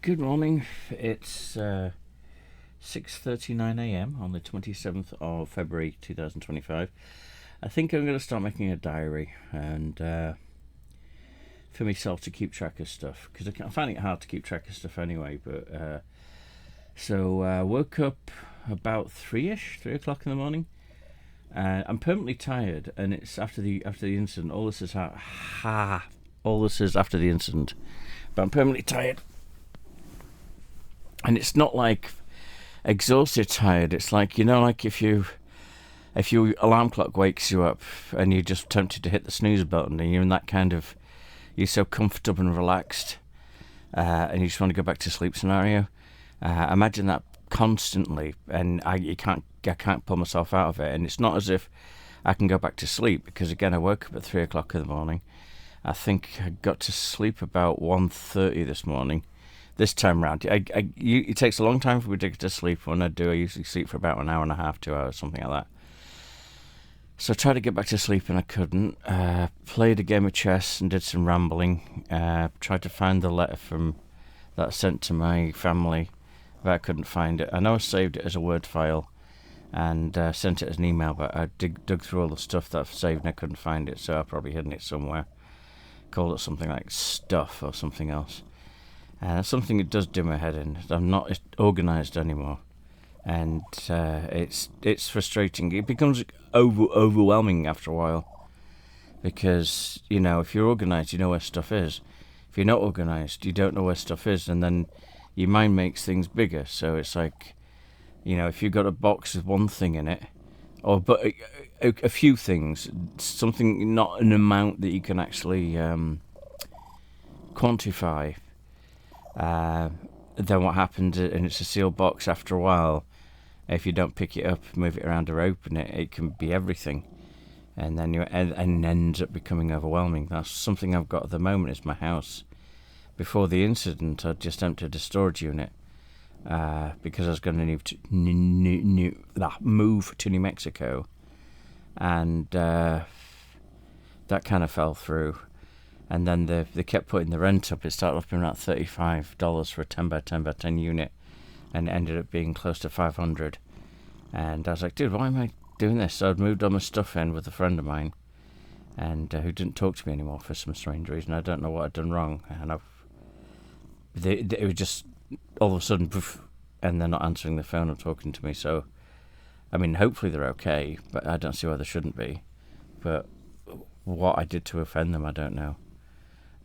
Good morning. It's 6:39 a.m. on the 27th of February 2025. I think I'm going to start making a diary and for myself to keep track of stuff because I find it hard to keep track of stuff anyway. But so woke up about 3 o'clock in the morning. I'm permanently tired, and it's after the incident. All this is all this is after the incident, but I'm permanently tired. And it's not like exhausted tired. It's like, like if your alarm clock wakes you up and you're just tempted to hit the snooze button and you're in that kind of, you're so comfortable and relaxed and you just want to go back to sleep scenario. Imagine that constantly, and I can't pull myself out of it. And it's not as if I can go back to sleep because, again, I woke up at 3 o'clock in the morning. I think I got to sleep about 1:30 this morning. This time round, it takes a long time for me to get to sleep. When I do, I usually sleep for about an hour and a half, 2 hours, something like that. So I tried to get back to sleep and I couldn't. Played a game of chess and did some rambling. Tried to find the letter that I sent to my family, but I couldn't find it. I know I saved it as a Word file and sent it as an email, but I dug through all the stuff that I've saved and I couldn't find it, so I've probably hidden it somewhere. Called it something like stuff or something else. Something that does do my head in. I'm not organised anymore, and it's frustrating. It becomes overwhelming after a while because if you're organised, you know where stuff is. If you're not organised, you don't know where stuff is, and then your mind makes things bigger. So it's like, if you've got a box with one thing in it, or but a few things, something, not an amount that you can actually quantify. Then what happens, and it's a sealed box after a while, if you don't pick it up, move it around or open it, it can be everything, and then and ends up becoming overwhelming. That's something I've got at the moment, is my house. Before the incident, I'd just emptied a storage unit because I was going to move to New Mexico, and that kind of fell through. And then they kept putting the rent up. It started off being about $35 for a 10 by 10 by 10 unit, and it ended up being close to $500. And I was like, dude, why am I doing this? So I'd moved all my stuff in with a friend of mine, and who didn't talk to me anymore for some strange reason. I don't know what I'd done wrong. And it was just all of a sudden, poof, and they're not answering the phone or talking to me. So, I mean, hopefully they're okay, but I don't see why they shouldn't be. But what I did to offend them, I don't know.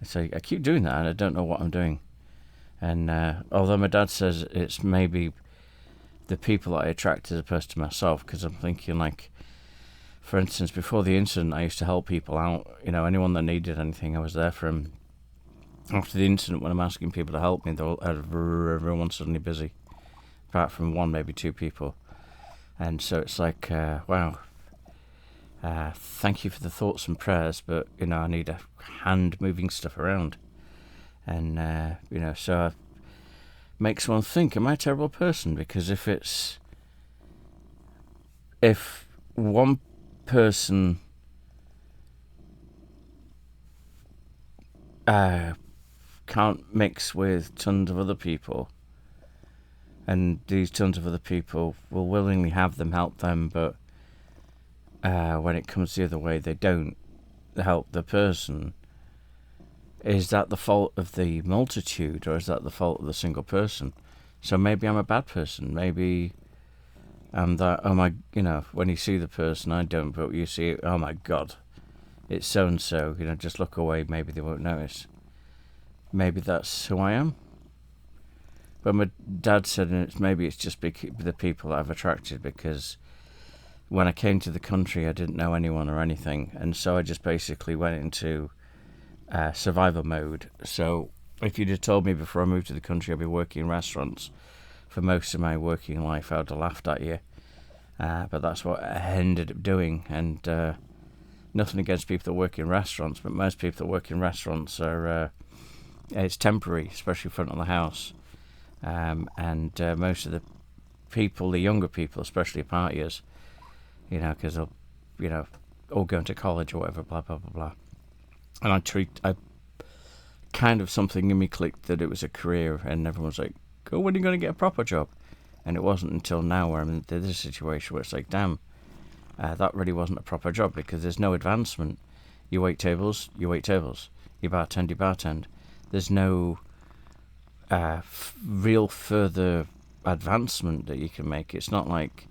So I keep doing that and I don't know what I'm doing. And although my dad says it's maybe the people that I attract as opposed to myself, because I'm thinking, like, for instance, before the incident, I used to help people out. Anyone that needed anything, I was there for them. After the incident, when I'm asking people to help me, everyone's suddenly busy, apart from one, maybe two people. And so it's like, wow. Thank you for the thoughts and prayers, but I need a hand moving stuff around, and so it makes one think, am I a terrible person? Because if one person can't mix with tons of other people, and these tons of other people will willingly have them help them, but when it comes the other way, they don't help the person. Is that the fault of the multitude, or is that the fault of the single person? So maybe I'm a bad person. Maybe I'm that, when you see the person, I don't, but you see, oh my God, it's so-and-so, just look away, maybe they won't notice. Maybe that's who I am. But my dad said maybe it's just the people that I've attracted, because when I came to the country, I didn't know anyone or anything, and so I just basically went into survival mode. So if you'd have told me before I moved to the country I'd be working in restaurants for most of my working life, I would have laughed at you. But that's what I ended up doing, and nothing against people that work in restaurants, but most people that work in restaurants are, it's temporary, especially front of the house. And most of the people, the younger people, especially partiers, because they'll, all going to college or whatever, blah, blah, blah, blah. And I kind of something in me clicked that it was a career, and everyone was like, "Oh, when are you going to get a proper job?" And it wasn't until now where I'm in this situation where it's like, damn, that really wasn't a proper job, because there's no advancement. You wait tables, you wait tables. You bartend, you bartend. There's no real further advancement that you can make. It's not like,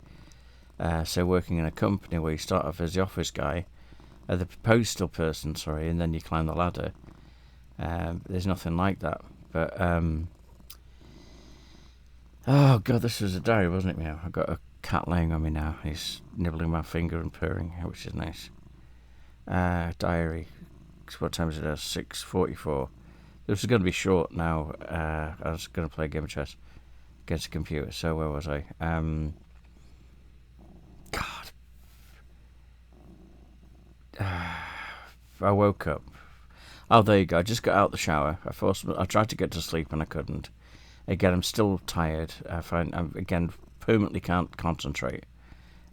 say, working in a company where you start off as the office guy, the postal person, sorry, and then you climb the ladder. There's nothing like that. But, oh God, this was a diary, wasn't it, meow? I've got a cat laying on me now. He's nibbling my finger and purring, which is nice. Diary. What time is it? 6:44. This is going to be short now. I was going to play a game of chess against a computer. So where was I? God. I woke up. Oh, there you go. I just got out the shower. I tried to get to sleep and I couldn't. Again, I'm still tired. I find again permanently can't concentrate,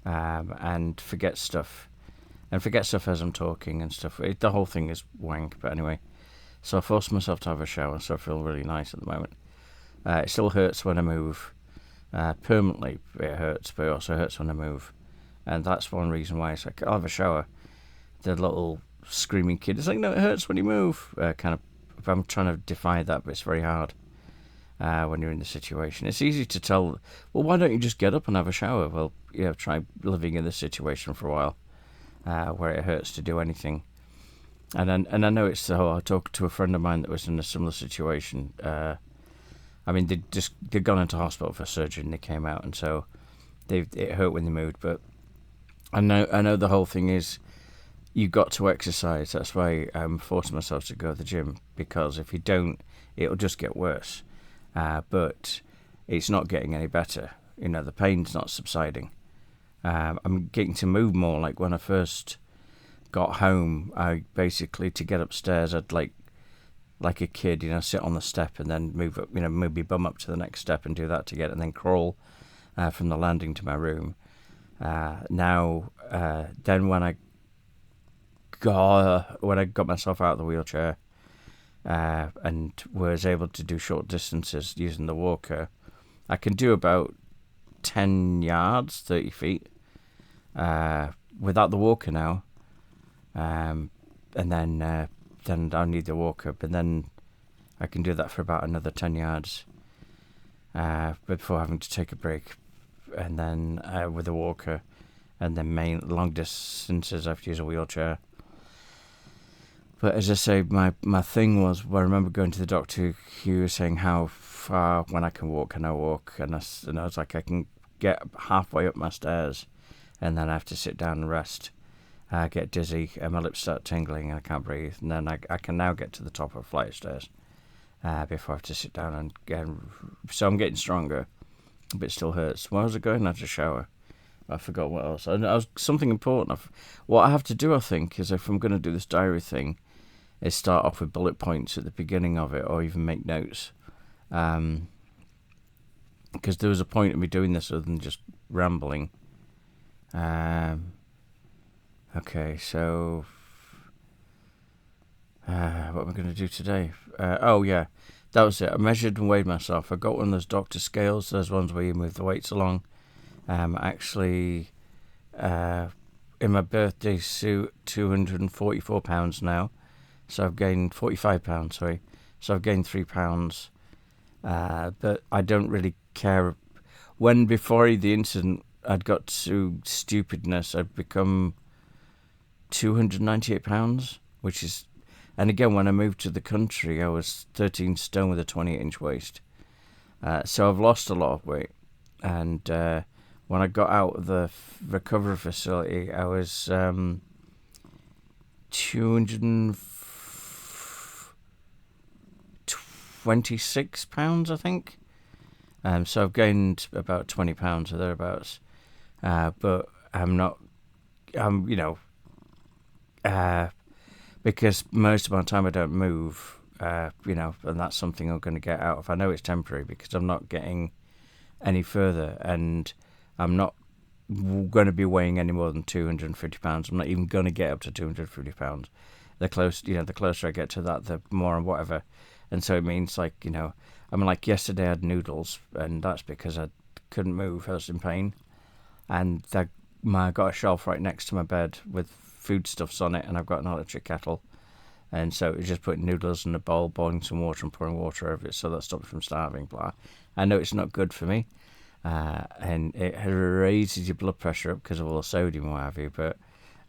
and forget stuff as I'm talking and stuff. The whole thing is wank. But anyway, so I forced myself to have a shower, so I feel really nice at the moment. It still hurts when I move. Permanently, it hurts, but it also hurts when I move, and that's one reason why it's like, I'll have a shower. The little screaming kid is like, no, it hurts when you move. Kind of, I'm trying to defy that, but it's very hard. When you're in the situation, it's easy to tell, well, why don't you just get up and have a shower? Well, try living in this situation for a while, where it hurts to do anything. And I know it's the whole. I talked to a friend of mine that was in a similar situation. I mean, they'd gone into hospital for surgery and they came out, and so it hurt when they moved. But I know the whole thing is, you got to exercise. That's why I'm forcing myself to go to the gym, because if you don't, it'll just get worse. But it's not getting any better. The pain's not subsiding. I'm getting to move more. Like when I first got home, I basically, to get upstairs, I'd like a kid, sit on the step and then move up, move my bum up to the next step and do that to get, and then crawl from the landing to my room. Now, then when I got myself out of the wheelchair, and was able to do short distances using the walker, I can do about 10 yards, 30 feet, without the walker now. And then I need the walker, but then I can do that for about another 10 yards, before having to take a break, and then with the walker, and then long distances I have to use a wheelchair. But as I say, my thing was, I remember going to the doctor, he was saying how far, when I can walk, can I walk? And I was like, I can get halfway up my stairs, and then I have to sit down and rest. I get dizzy, and my lips start tingling, and I can't breathe. And then I can now get to the top of a flight of stairs, before I have to sit down and get. So I'm getting stronger, but it still hurts. Where was I going? I had to shower. I forgot what else. I was something important. What I have to do, I think, is if I'm going to do this diary thing, is start off with bullet points at the beginning of it, or even make notes. Because there was a point of me doing this other than just rambling. Okay, so what am I going to do today? Oh yeah, that was it. I measured and weighed myself. I got one of those doctor scales, those ones where you move the weights along. Actually, in my birthday suit, 244 pounds now. So I've gained 45 pounds, sorry. So I've gained 3 pounds. But I don't really care. Before the incident, I'd got to stupidness, I'd become 298 pounds, which is, and again, when I moved to the country, I was 13 stone with a 28-inch waist. So I've lost a lot of weight. And when I got out of the recovery facility, I was 226 pounds, I think. So I've gained about 20 pounds or thereabouts. But I'm not, because most of my time I don't move, and that's something I'm going to get out of. I know it's temporary because I'm not getting any further, and I'm not going to be weighing any more than 250 pounds. I'm not even going to get up to 250 pounds. The closer I get to that, the more and whatever. And so it means, like, I mean, like yesterday I had noodles, and that's because I couldn't move. I was in pain. And I got a shelf right next to my bed with foodstuffs on it, and I've got an electric kettle. And so it's just putting noodles in a bowl, boiling some water and pouring water over it so that stops me from starving, blah. I know it's not good for me, and it raises your blood pressure up because of all the sodium and what have you, but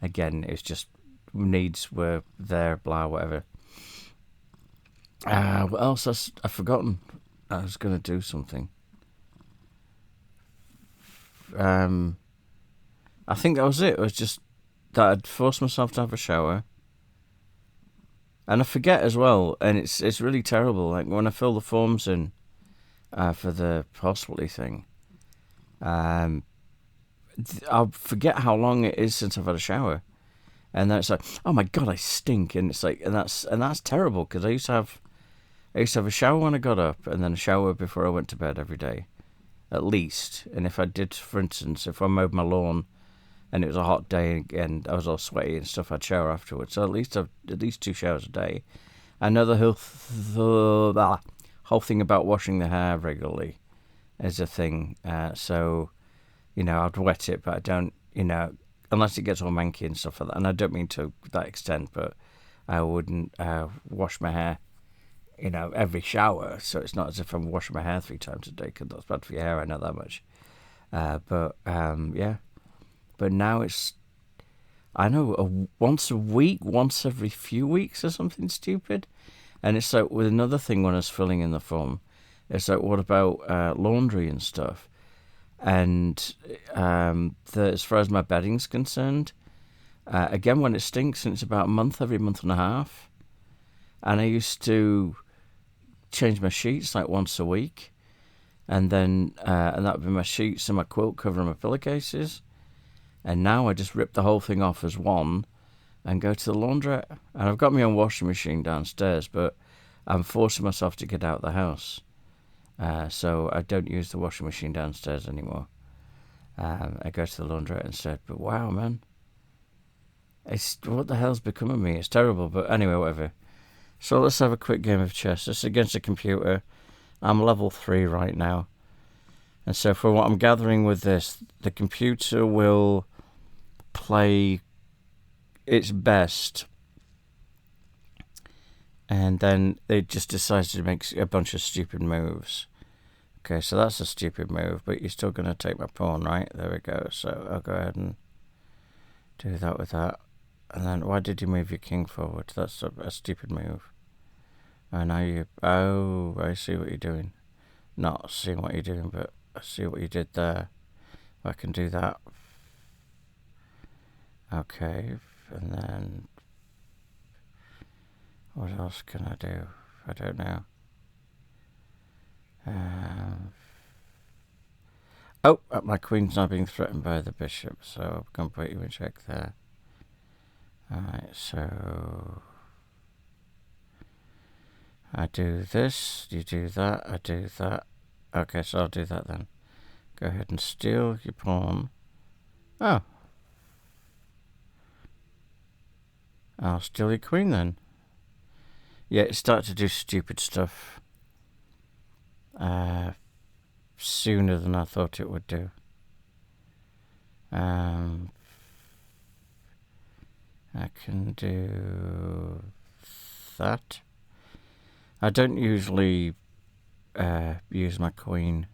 again, it's just needs were there, blah, whatever. What else? I've forgotten. I was going to do something. I think that was it. It was just that I'd forced myself to have a shower. And I forget as well, and it's really terrible. Like when I fill the forms in for the hospitality thing, I'll forget how long it is since I've had a shower, and then it's like, oh my god, I stink, and it's like, and that's terrible because I used to have a shower when I got up, and then a shower before I went to bed every day, at least. And if I did, for instance, if I mowed my lawn and it was a hot day and I was all sweaty and stuff, I'd shower afterwards. So at least 2 showers a day. I know the whole thing about washing the hair regularly is a thing. So, I'd wet it, but I don't, unless it gets all manky and stuff like that. And I don't mean to that extent, but I wouldn't wash my hair, every shower. So it's not as if I'm washing my hair 3 times a day, because that's bad for your hair, I know that much. Yeah. But now it's, I know, once a week, once every few weeks or something stupid. And it's like with another thing when I was filling in the form, it's like, what about laundry and stuff? And as far as my bedding's concerned, again, when it stinks, and it's about a month, every month and a half. And I used to change my sheets like once a week. And then, and that would be my sheets and my quilt cover and my pillowcases. And now I just rip the whole thing off as one and go to the laundrette. And I've got my own washing machine downstairs, but I'm forcing myself to get out of the house. So I don't use the washing machine downstairs anymore. I go to the laundrette instead. But wow, man. What the hell's become of me? It's terrible, but anyway, whatever. So let's have a quick game of chess. This is against a computer. I'm level 3 right now. And so from what I'm gathering with this, the computer will play its best, and then it just decides to make a bunch of stupid moves. Okay, so that's a stupid move, but you're still going to take my pawn, right? There we go. So I'll go ahead and do that with that. And then why did you move your king forward? That's a stupid move. And now I see what you're doing. Not seeing what you're doing, but I see what you did there. I can do that. Okay, and then what else can I do? I don't know. My queen's now being threatened by the bishop, so I'm going to put you in check there. Alright, so I do this, you do that, I do that. Okay, so I'll do that then. Go ahead and steal your pawn. Oh. I'll steal your queen then. Yeah, it started to do stupid stuff sooner than I thought it would do. I can do that. I don't usually use my queen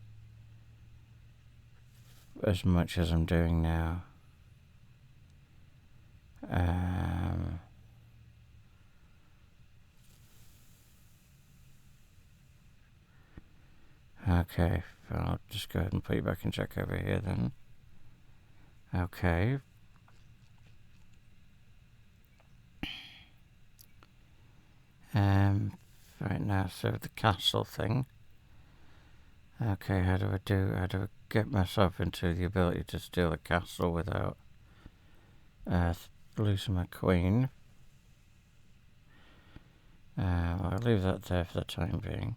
as much as I'm doing now. Okay, I'll just go ahead and put you back in check over here then. Okay. Right now, so the castle thing. Okay, how do I get myself into the ability to steal a castle without losing my queen? I'll leave that there for the time being.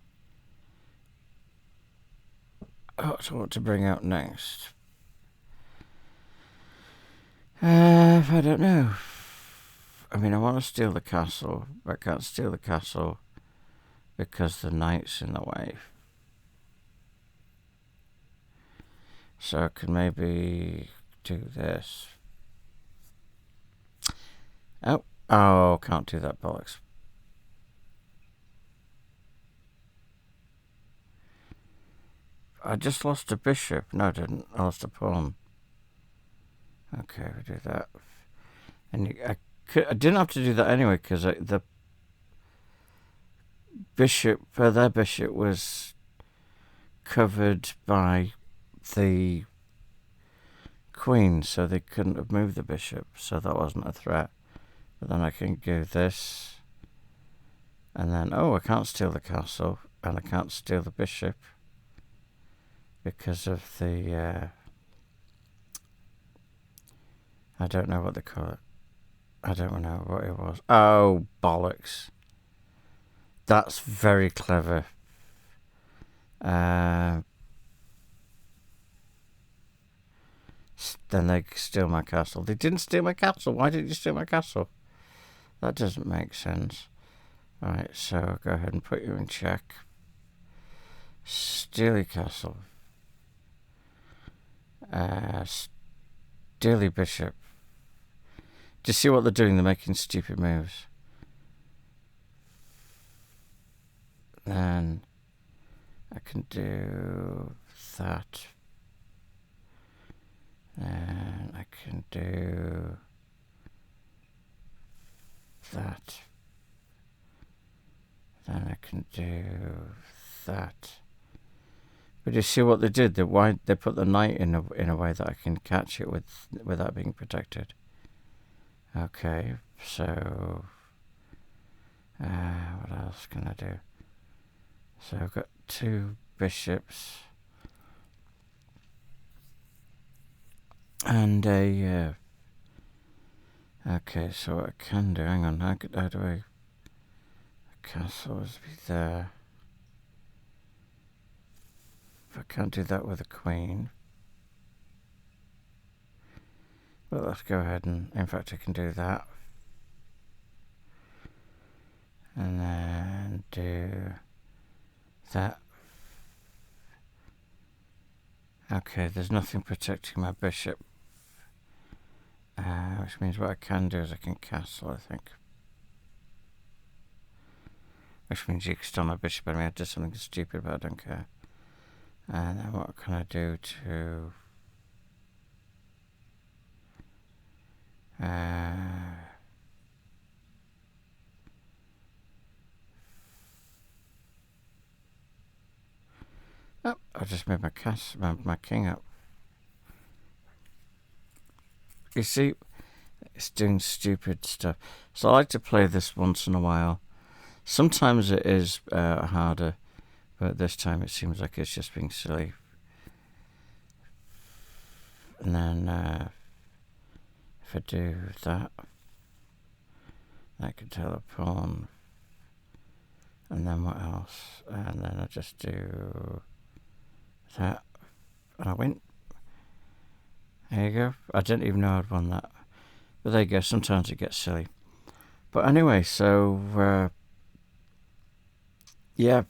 What do I want to bring out next? I don't know. I mean, I want to steal the castle, but I can't steal the castle because the knight's in the way. So I can maybe do this. Oh, can't do that, bollocks. I just lost a bishop. No, I didn't. I lost a pawn. Okay, we do that. And I didn't have to do that anyway, because the bishop, their bishop was covered by the queen, so they couldn't have moved the bishop, so that wasn't a threat. But then I can do this, and then, I can't steal the castle, and I can't steal the bishop because of the, I don't know what they call it. I don't know what it was. Oh, bollocks. That's very clever. Then they steal my castle. They didn't steal my castle. Why did you steal my castle? That doesn't make sense. Right, so I'll go ahead and put you in check. Steal your castle. Steal your bishop. Do you see what they're doing? They're making stupid moves. Then I can do that. And I can do that. Then I can do that. But you see what they did? They put the knight in a way that I can catch it without being protected. Okay, so what else can I do? So I've got 2 bishops and a. Okay, so what I can do? Hang on, how do I? The castle is be there. If I can't do that with a queen. Well, let's go ahead and, in fact, I can do that. And then do that. Okay, there's nothing protecting my bishop. Which means what I can do is I can castle, I think. Which means you can steal my bishop. I mean, I did something stupid, but I don't care. And then what can I do to... I just made my king up. You see, it's doing stupid stuff. So I like to play this once in a while. Sometimes it is harder, but this time it seems like it's just being silly. And then if I do that, I can tell a pawn. And then what else? And then I just do that, and I win. There you go. I didn't even know I'd won that. But there you go. Sometimes it gets silly. But anyway, so yeah.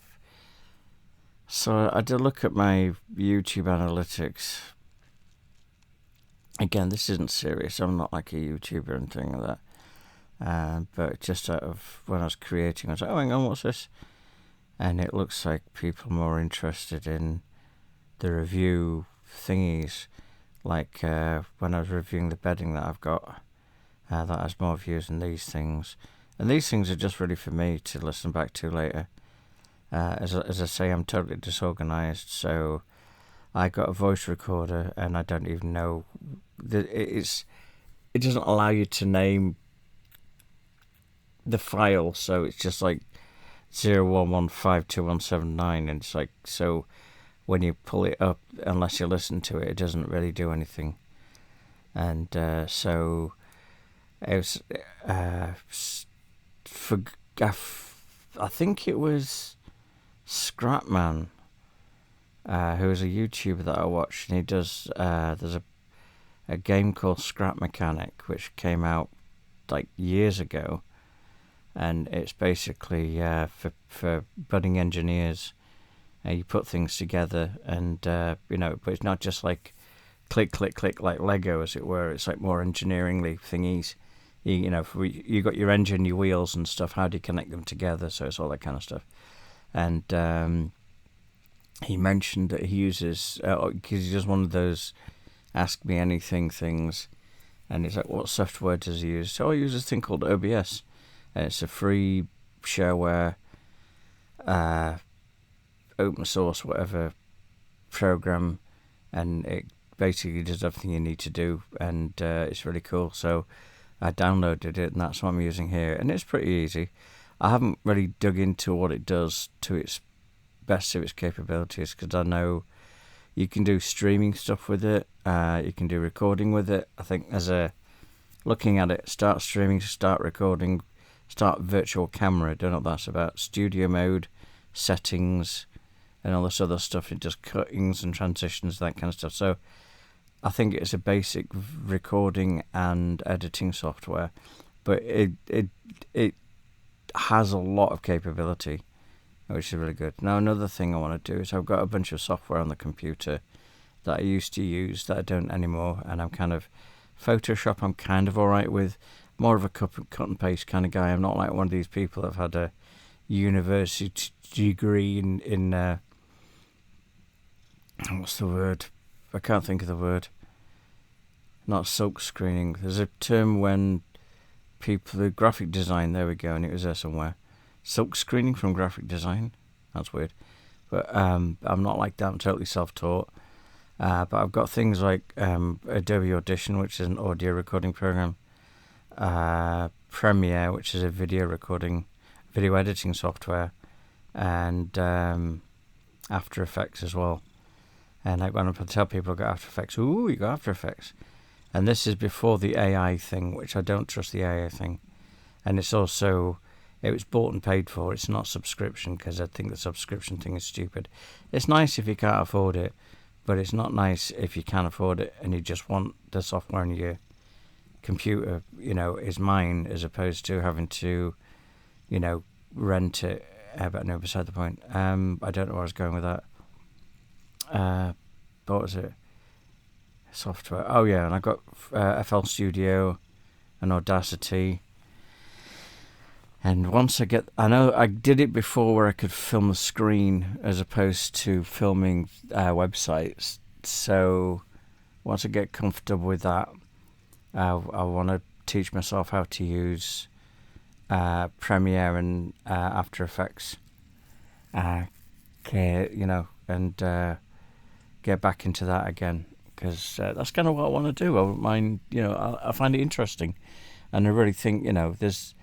So I did look at my YouTube analytics. Again, this isn't serious. I'm not like a YouTuber and anything like that. But just out of when I was creating, I was like, oh, hang on, what's this? And it looks like people are more interested in the review thingies. Like when I was reviewing the bedding that I've got, that has more views than these things. And these things are just really for me to listen back to later. As I say, I'm totally disorganized, so I got a voice recorder and I don't even know. It doesn't allow you to name the file, so it's just like 01152179, and it's like, so when you pull it up, unless you listen to it, it doesn't really do anything. And so it was I think it was Scrapman, who is a YouTuber that I watch, and he does there's a game called Scrap Mechanic, which came out like years ago, and it's basically for budding engineers. You put things together, and but it's not just like click, click, click like Lego, as it were. It's like more engineeringly thingies. You got your engine, your wheels and stuff. How do you connect them together? So it's all that kind of stuff. And he mentioned that he uses, because he does one of those ask me anything things, and he's like, what software does he use? So I use this thing called OBS, and it's a free shareware, open source, whatever program, and it basically does everything you need to do, and it's really cool. So I downloaded it, and that's what I'm using here, and it's pretty easy. I haven't really dug into what it does to its best of its capabilities, because I know you can do streaming stuff with it, you can do recording with it. I think looking at it, start streaming, start recording, start virtual camera, don't know what that's about, studio mode, settings, and all this other stuff. It does cuttings and transitions, that kind of stuff. So I think it's a basic recording and editing software, but it has a lot of capability, which is really good. Now, another thing I want to do is I've got a bunch of software on the computer that I used to use that I don't anymore, and I'm kind of Photoshop I'm kind of alright with. More of a cut and paste kind of guy. I'm not like one of these people that have had a university degree in what's the word? I can't think of the word. Not silk screening. There's a term when people do graphic design. There we go, and it was there somewhere. Silk screening from graphic design. That's weird. But I'm not like that. I'm totally self-taught. But I've got things like Adobe Audition, which is an audio recording program. Premiere, which is a video editing software. And After Effects as well. And like when I tell people I've got After Effects, ooh, you got After Effects. And this is before the AI thing, which I don't trust the AI thing. And it's also, it was bought and paid for. It's not subscription, because I think the subscription thing is stupid. It's nice if you can't afford it, but it's not nice if you can afford it and you just want the software in your computer, is mine, as opposed to having to, rent it. But no, beside the point. I don't know where I was going with that. What was it? Software. Oh yeah, and I got FL Studio and Audacity. And once I know I did it before where I could film the screen as opposed to filming websites. So once I get comfortable with that, I want to teach myself how to use Premiere and After Effects. And get back into that again, because that's kind of what I want to do. I wouldn't mind, I find it interesting, and I really think, there's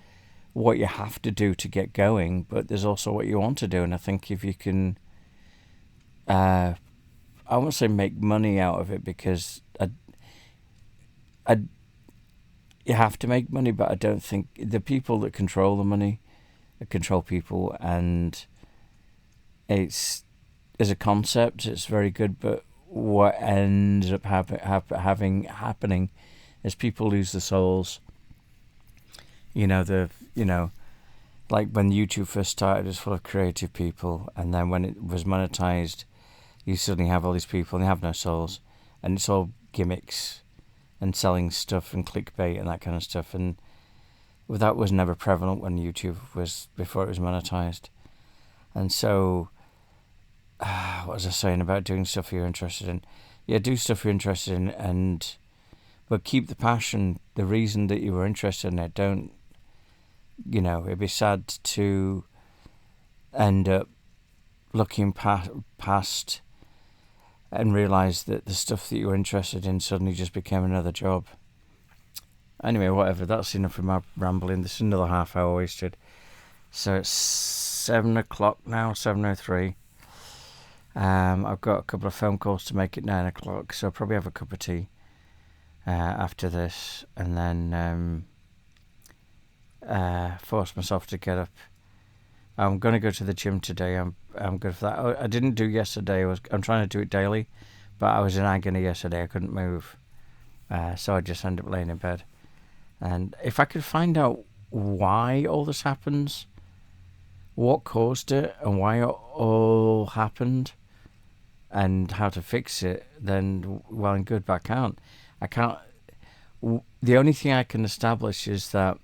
what you have to do to get going, but there's also what you want to do, and I think if you can, I won't say make money out of it, because you have to make money, but I don't think the people that control the money control people, and it's, as a concept, it's very good, but what ends up happening is people lose their souls. Like when YouTube first started, it was full of creative people, and then when it was monetized, you suddenly have all these people and they have no souls, and it's all gimmicks and selling stuff and clickbait and that kind of stuff, and that was never prevalent when YouTube was, before it was monetized. And so what was I saying about doing stuff you're interested in? Yeah, do stuff you're interested in, but keep the passion, the reason that you were interested in it. Don't, it'd be sad to end up looking past and realise that the stuff that you were interested in suddenly just became another job. Anyway, whatever, that's enough of my rambling. This is another half hour wasted. So it's 7 o'clock now, 7:03. I've got a couple of phone calls to make at 9 o'clock, so I'll probably have a cup of tea after this, and then force myself to get up. I'm going to go to the gym today. I'm good for that. I didn't do yesterday. I'm trying to do it daily, but I was in agony yesterday. I couldn't move, so I just ended up laying in bed. And if I could find out why all this happens, what caused it, and why it all happened, and how to fix it, then well and good. But I can't. I can't. The only thing I can establish is that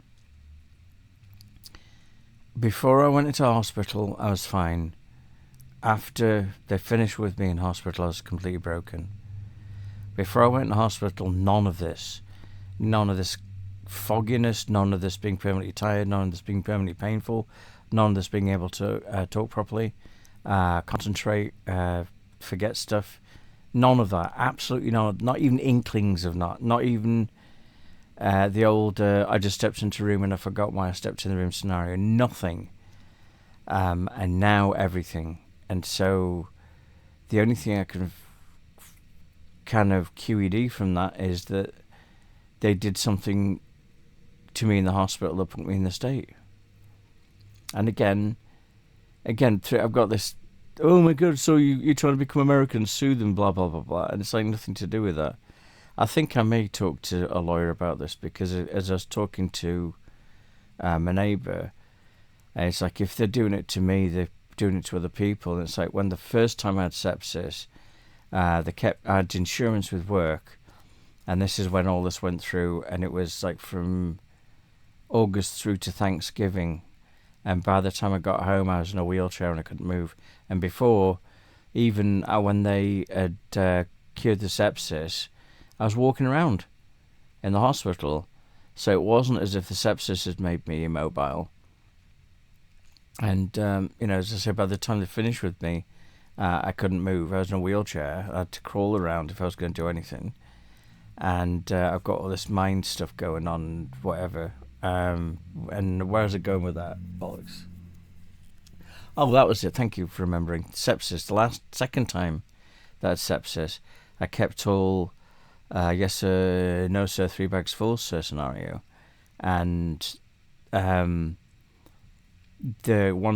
before I went into hospital, I was fine. After they finished with me in hospital, I was completely broken. Before I went in hospital, none of this fogginess, none of this being permanently tired, none of this being permanently painful, none of this being able to talk properly, concentrate, forget stuff. None of that. Absolutely none. Not even inklings of not even the old I just stepped into a room and I forgot why I stepped in the room scenario. Nothing. And now everything. And so the only thing I can kind of QED from that is that they did something to me in the hospital that put me in the state. And again, I've got this, oh my God, so you're trying to become American, sue them, blah, blah, blah, blah. And it's like nothing to do with that. I think I may talk to a lawyer about this, because as I was talking to my neighbour, it's like if they're doing it to me, they're doing it to other people. And it's like when the first time I had sepsis, I had insurance with work, and this is when all this went through, and it was like from August through to Thanksgiving, and by the time I got home I was in a wheelchair and I couldn't move. And before, even when they had cured the sepsis, I was walking around in the hospital, so it wasn't as if the sepsis had made me immobile. And as I say, by the time they finished with me, I couldn't move. I was in a wheelchair. I had to crawl around if I was going to do anything. And I've got all this mind stuff going on, whatever. And where's it going with that? Bollocks. Oh, that was it. Thank you for remembering. Sepsis. The second time that I had sepsis, I kept all yes sir, no sir, 3 bags full sir scenario. And one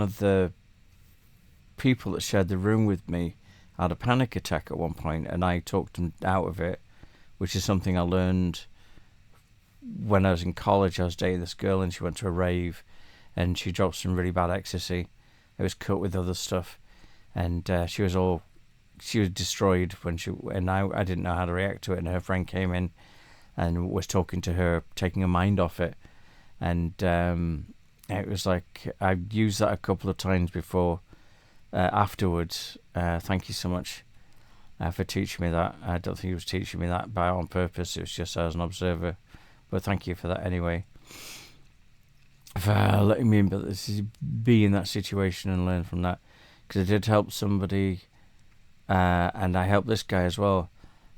of the people that shared the room with me had a panic attack at one point, and I talked him out of it, which is something I learned when I was in college. I was dating this girl and she went to a rave and she dropped some really bad ecstasy. It was cut with other stuff, and she was destroyed and I didn't know how to react to it, and her friend came in and was talking to her, taking her mind off it. And it was like, I've used that a couple of times before. Afterwards, thank you so much for teaching me that. I don't think he was teaching me that on purpose. It was just as an observer. But thank you for that anyway. For letting me be in that situation and learn from that. Because I did help somebody, and I helped this guy as well.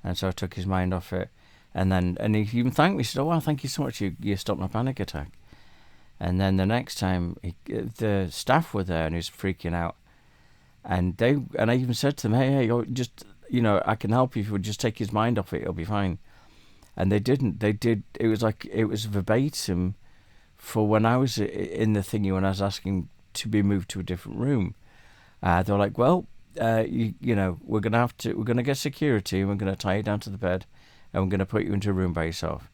And so I took his mind off it. And he even thanked me. He said, oh, wow, thank you so much. You stopped my panic attack. And then the next time, the staff were there and he was freaking out. And I even said to them, hey, just, I can help you if you would just take his mind off it, it'll be fine. And they didn't. They did. It was verbatim for when I was in the thingy, when I was asking to be moved to a different room. They were like, well, we're gonna get security, and we're gonna tie you down to the bed, and we're gonna put you into a room by yourself.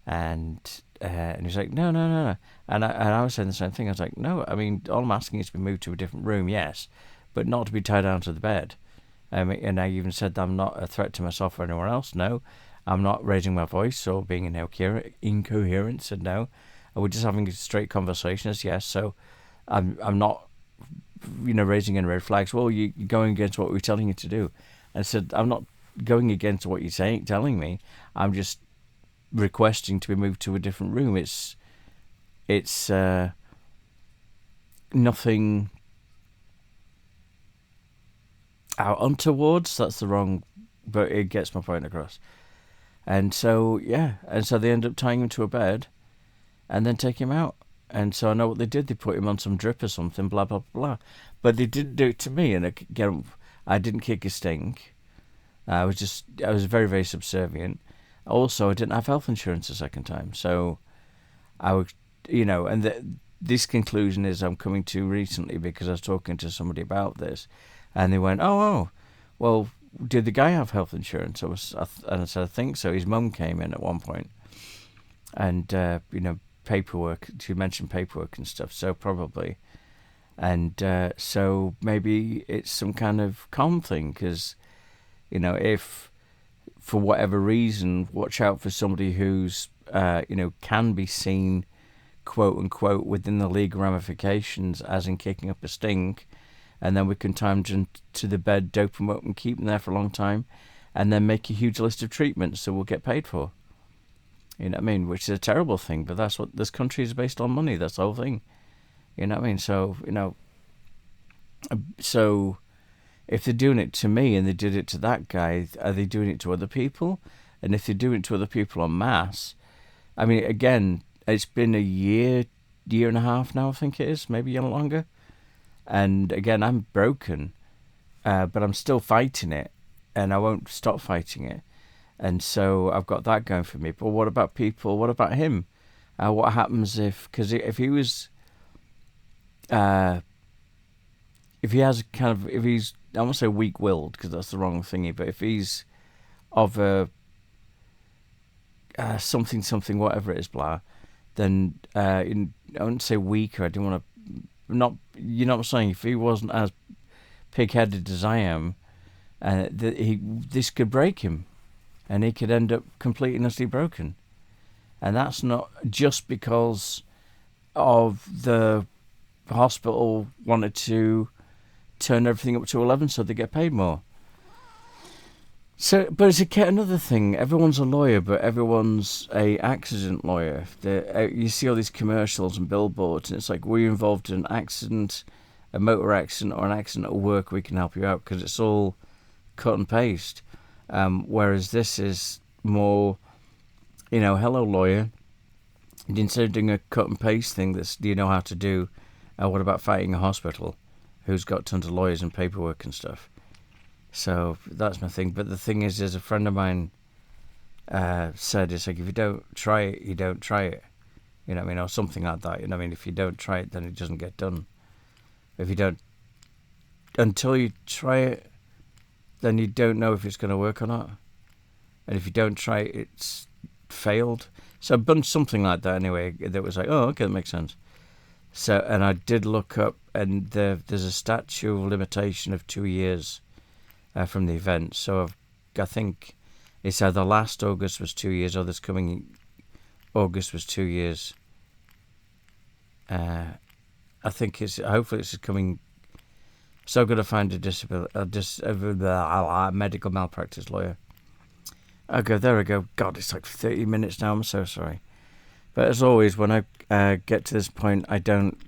And he's like, no. And I was saying the same thing. I was like, no, I mean, all I'm asking is to be moved to a different room, yes, but not to be tied down to the bed. And I even said that I'm not a threat to myself or anyone else. No, I'm not raising my voice or being incoherent. Said no. We're just having a straight conversation. Yes. So I'm not, raising any red flags. Well, you're going against what we're telling you to do. I said, I'm not going against what you're telling me. I'm just requesting to be moved to a different room. It's nothing out untowards. That's the wrong, but it gets my point across. And so they end up tying him to a bed and then take him out. And so I know what they did. They put him on some drip or something, blah blah blah. But they didn't do it to me. And again, I didn't kick a stink. I was very, very subservient. Also, I didn't have health insurance the second time, so I would, this conclusion is I'm coming to recently because I was talking to somebody about this, and they went, oh, well, did the guy have health insurance? And I said, I think so. His mum came in at one point, and paperwork. She mentioned paperwork and stuff, so probably. And so maybe it's some kind of calm thing, because, if for whatever reason, watch out for somebody who's, can be seen, quote unquote, within the legal ramifications, as in kicking up a stink, and then we can time them to the bed, dope them up, and keep them there for a long time, and then make a huge list of treatments that we'll get paid for. You know what I mean? Which is a terrible thing, but that's what this country is based on, money. That's the whole thing. You know what I mean? So, so if they're doing it to me and they did it to that guy, are they doing it to other people? And if they're doing it to other people en masse, I mean, again, it's been a year and a half now, I think it is, maybe a little longer. And again, I'm broken, but I'm still fighting it, and I won't stop fighting it. And so I've got that going for me. But what about people? What about him? What happens because if he was, if he has if he's, I won't say weak-willed, because that's the wrong thingy, but if he's of a something, whatever it is, blah, then I wouldn't say weaker. I didn't want to, not, you know what I'm saying? If he wasn't as pig-headed as I am, this could break him, and he could end up completely and utterly broken. And that's not just because of the hospital wanted to turn everything up to 11 so they get paid more. So, but it's another thing. Everyone's a lawyer, but everyone's a accident lawyer. You see all these commercials and billboards, and it's like, we're involved in an accident, a motor accident, or an accident at work, we can help you out, because it's all cut and paste. Whereas this is more, hello lawyer. Instead of doing a cut and paste thing, do you know how to do? What about fighting a hospital, who's got tons of lawyers and paperwork and stuff? So that's my thing. But the thing is, a friend of mine said, it's like, if you don't try it, you don't try it. You know what I mean? Or something like that. You know what I mean? If you don't try it, then it doesn't get done. If you don't, until you try it, then you don't know if it's going to work or not. And if you don't try it, it's failed. So I've done something like that anyway, that was like, oh, okay, that makes sense. So, and I did look up, and there's a statute of limitation of 2 years from the event. So I think it's either last August was 2 years, or this coming August was 2 years. I think hopefully it's coming. So going to find a medical malpractice lawyer. There we go. God, it's like 30 minutes now. I'm so sorry. But as always, when I get to this point, I don't